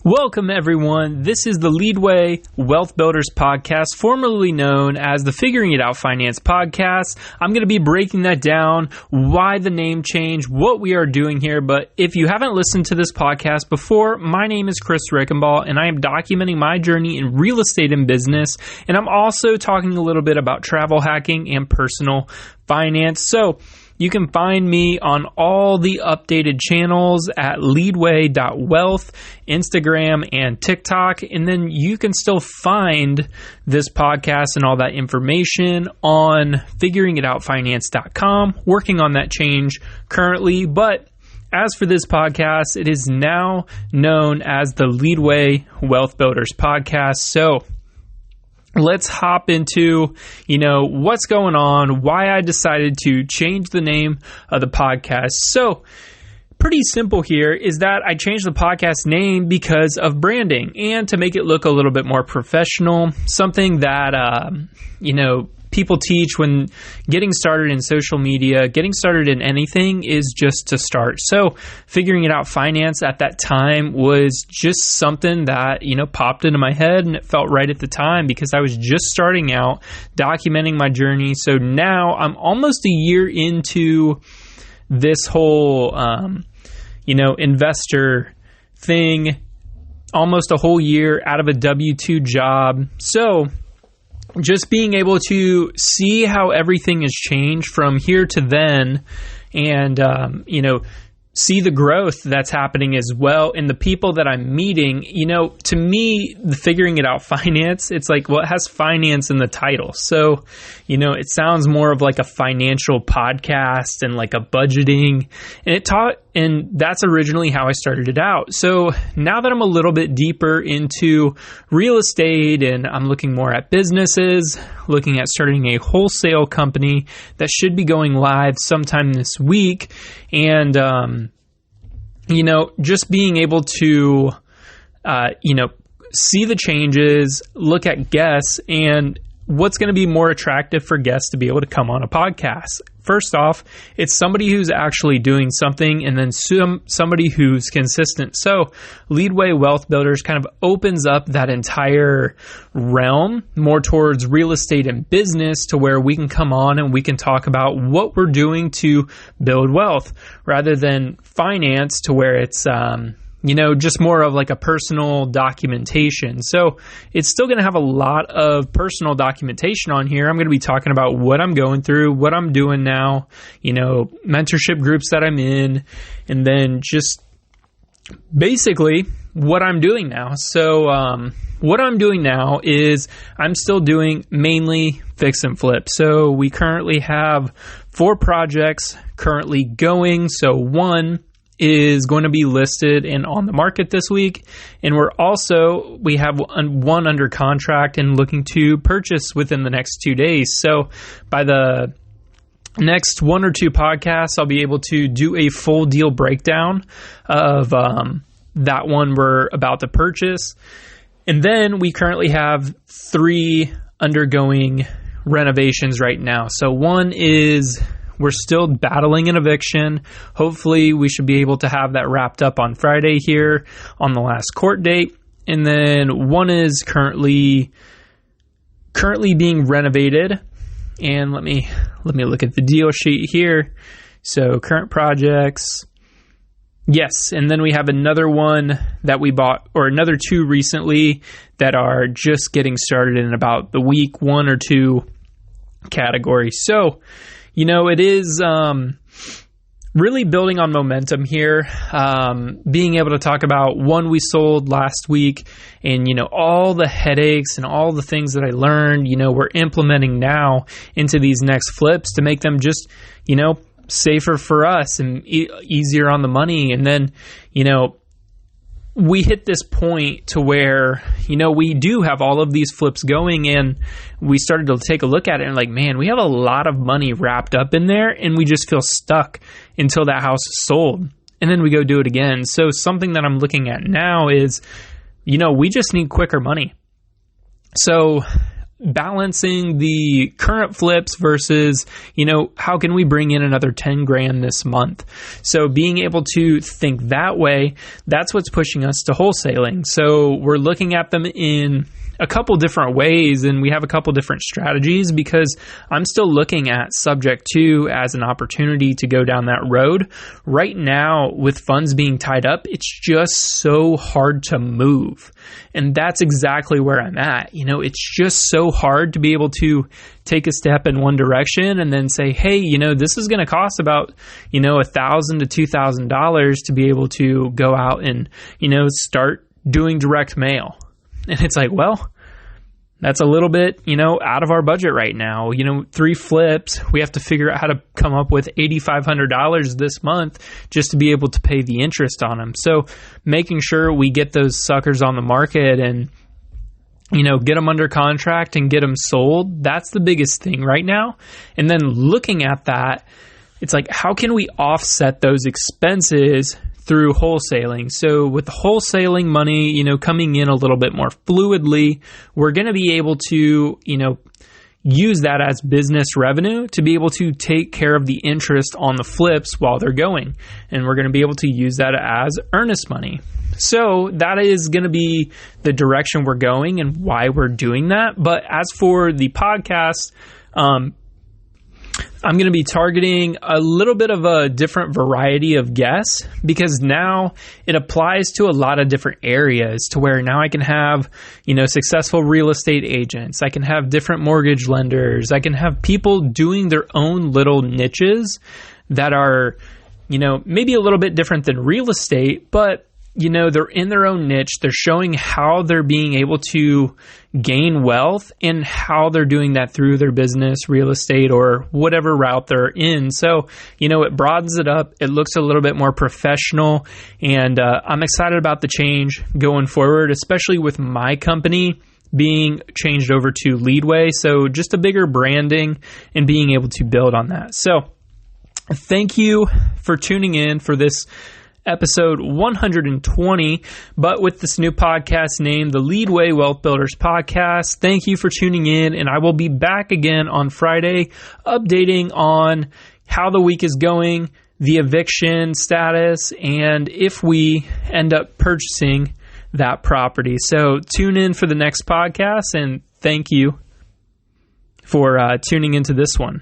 Welcome, everyone. This is the Leadway Wealth Builders Podcast, formerly known as the Figuring It Out Finance Podcast. I'm going to be breaking that down, why the name change, what we are doing here. But if you haven't listened to this podcast before, my name is Chris Rickenbaugh, and I am documenting my journey in real estate and business. And I'm also talking a little bit about travel hacking and personal finance. So you can find me on all the updated channels at leadway.wealth, Instagram, and TikTok. And then you can still find this podcast and all that information on figuringitoutfinance.com. Working on that change currently. But as for this podcast, it is now known as the Leadway Wealth Builders Podcast. So let's hop into, what's going on, why I decided to change the name of the podcast. So pretty simple here is that I changed the podcast name because of branding and to make it look a little bit more professional, something that, people teach when getting started in social media, getting started in anything is just to start. So figuring it out finance at that time was just something that, popped into my head, and it felt right at the time because I was just starting out documenting my journey. So now I'm almost a year into this whole, investor thing, almost a whole year out of a W-2 job. So just being able to see how everything has changed from here to then and, see the growth that's happening as well in the people that I'm meeting. To me, the figuring it out finance, it's like, well, it has finance in the title. So, it sounds more of like a financial podcast and like a budgeting, and that's originally how I started it out. So now that I'm a little bit deeper into real estate and I'm looking more at businesses, looking at starting a wholesale company that should be going live sometime this week. And, just being able to, see the changes, look at guests, and what's going to be more attractive for guests to be able to come on a podcast. First off, it's somebody who's actually doing something, and then somebody who's consistent. So Leadway Wealth Builders kind of opens up that entire realm more towards real estate and business, to where we can come on and we can talk about what we're doing to build wealth, rather than finance, to where it's just more of like a personal documentation. So it's still going to have a lot of personal documentation on here. I'm going to be talking about what I'm going through, what I'm doing now, mentorship groups that I'm in, and then just basically what I'm doing now. So what I'm doing now is I'm still doing mainly fix and flip. So we currently have 4 projects currently going. So one is going to be listed and on the market this week. And we have one under contract and looking to purchase within the next 2 days. So by the next 1 or 2 podcasts, I'll be able to do a full deal breakdown of that one we're about to purchase. And then we currently have 3 undergoing renovations right now. So one is, we're still battling an eviction. Hopefully, we should be able to have that wrapped up on Friday here on the last court date. And then one is currently being renovated. And let me look at the deal sheet here. So current projects. Yes, and then we have another one that we bought, or another 2 recently that are just getting started in about the week 1 or 2 category. So it is really building on momentum here, being able to talk about one we sold last week and, all the headaches and all the things that I learned, we're implementing now into these next flips to make them just, safer for us and easier on the money. And then, we hit this point to where, we do have all of these flips going, and we started to take a look at it and like, man, we have a lot of money wrapped up in there, and we just feel stuck until that house is sold. And then we go do it again. So something that I'm looking at now is, we just need quicker money. So balancing the current flips versus, how can we bring in another 10 grand this month? So being able to think that way, that's what's pushing us to wholesaling. So we're looking at them in a couple different ways, and we have a couple different strategies, because I'm still looking at subject to as an opportunity to go down that road. Right now, with funds being tied up, it's just so hard to move. And that's exactly where I'm at. It's just so hard to be able to take a step in one direction and then say, hey, this is going to cost about, $1,000 to $2,000 to be able to go out and, start doing direct mail. And it's like, well, that's a little bit, out of our budget right now. 3 flips, we have to figure out how to come up with $8,500 this month just to be able to pay the interest on them. So making sure we get those suckers on the market and, get them under contract and get them sold, that's the biggest thing right now. And then looking at that, it's like, how can we offset those expenses through wholesaling? So with the wholesaling money, coming in a little bit more fluidly, we're going to be able to, use that as business revenue to be able to take care of the interest on the flips while they're going. And we're going to be able to use that as earnest money. So that is going to be the direction we're going and why we're doing that. But as for the podcast, I'm going to be targeting a little bit of a different variety of guests, because now it applies to a lot of different areas, to where now I can have, successful real estate agents. I can have different mortgage lenders. I can have people doing their own little niches that are, maybe a little bit different than real estate, but they're in their own niche. They're showing how they're being able to gain wealth and how they're doing that through their business, real estate, or whatever route they're in. So, it broadens it up. It looks a little bit more professional, and I'm excited about the change going forward, especially with my company being changed over to Leadway. So just a bigger branding and being able to build on that. So thank you for tuning in for this episode 120, but with this new podcast named the Leadway Wealth Builders Podcast. Thank you for tuning in, and I will be back again on Friday updating on how the week is going, the eviction status, and if we end up purchasing that property. So tune in for the next podcast, and thank you for tuning into this one.